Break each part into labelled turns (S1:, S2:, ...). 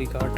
S1: lovely cart.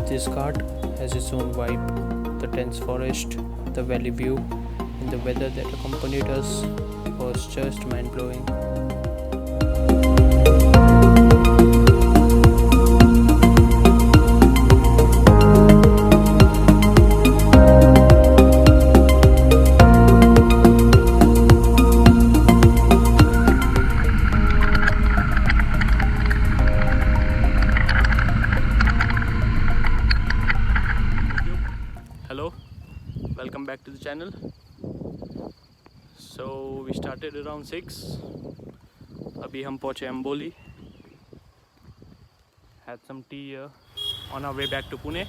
S1: This cart has its own vibe. The dense forest, the valley view, and the weather that accompanied us was just mind-blowing. Hello, welcome back to the channel. So we started around 6. अभी हम पहुंचे Amboli. Had some tea here on our way back to Pune.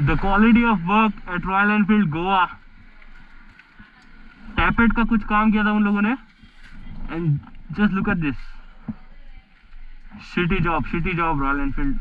S1: The quality of work at Royal Enfield Goa. Tappet का कुछ काम किया था उन लोगों ने. And just look at this. Shitty job Royal Enfield.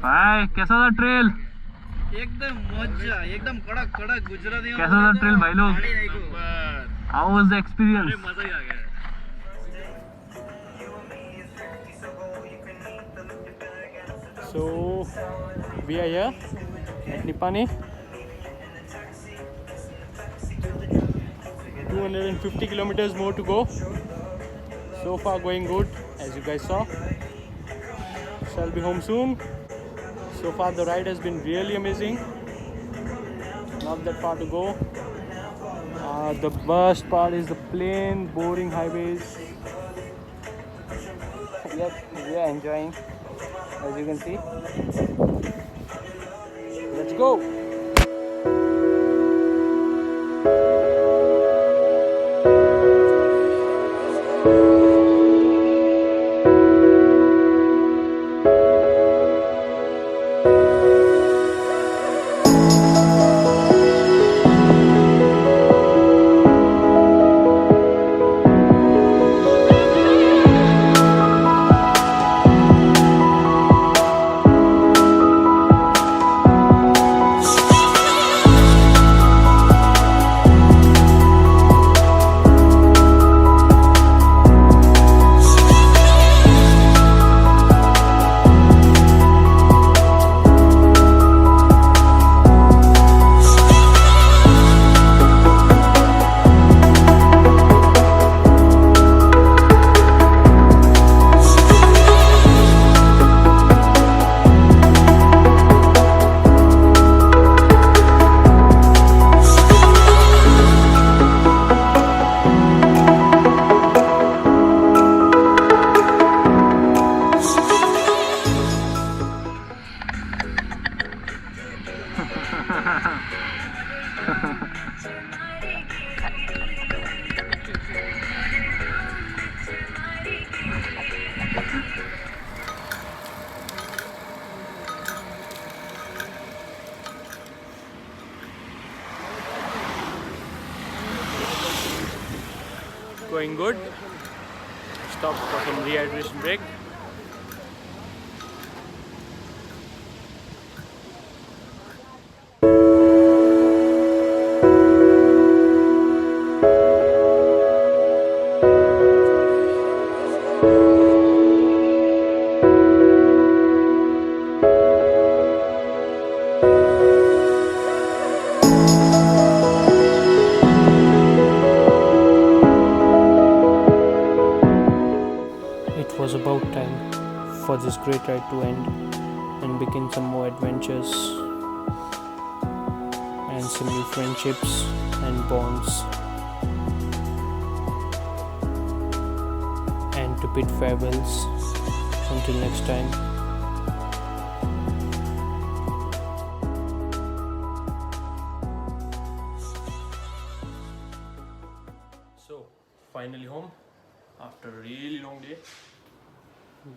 S1: भाई कैसा था ट्रेल?
S2: एकदम मजा, एकदम कड़क कड़क गुजराती।
S1: कैसा था ट्रेल भाई लोग? How was the experience?
S2: मजा ही आ गया।
S1: So we are here at Nipani. 250 kilometers more to go. So far going good, as you guys saw. Shall be home soon. So far the ride has been really amazing. Not that far to go. The worst part is the plain, boring highways. Yes, we are enjoying, as you can see. Let's go. Going good. Stopped for some rehydration break. It was about time for this great ride to end and begin some more adventures and some new friendships and bonds, and to bid farewells until next time. So finally home after a really long day.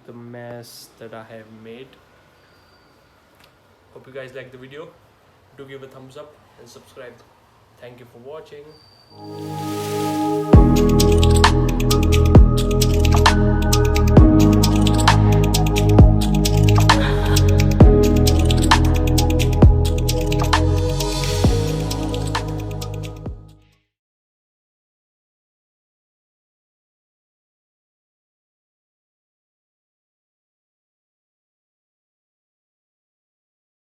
S1: The mess that I have made. Hope you guys like the video. Do give a thumbs up and subscribe. Thank you for watching.